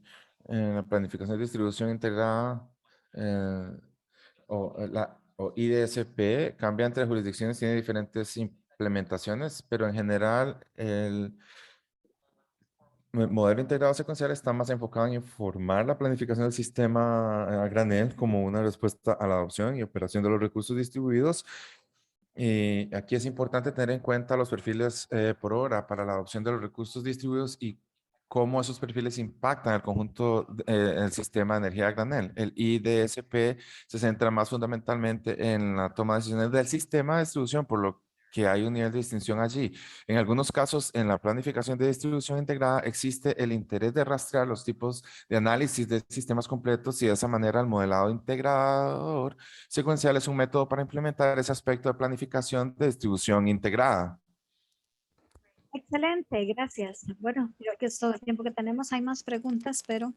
en la planificación de distribución integrada o IDSP cambia entre jurisdicciones, tiene diferentes implementaciones, pero en general el modelo integrado secuencial está más enfocado en informar la planificación del sistema a granel como una respuesta a la adopción y operación de los recursos distribuidos. Y aquí es importante tener en cuenta los perfiles por hora para la adopción de los recursos distribuidos y cómo esos perfiles impactan el conjunto, el sistema de energía a granel. El IDSP se centra más fundamentalmente en la toma de decisiones del sistema de distribución, por lo que hay un nivel de distinción allí. En algunos casos, en la planificación de distribución integrada, existe el interés de rastrear los tipos de análisis de sistemas completos y de esa manera el modelado integrador secuencial es un método para implementar ese aspecto de planificación de distribución integrada. Excelente, gracias. Bueno, creo que es todo el tiempo que tenemos. Hay más preguntas, pero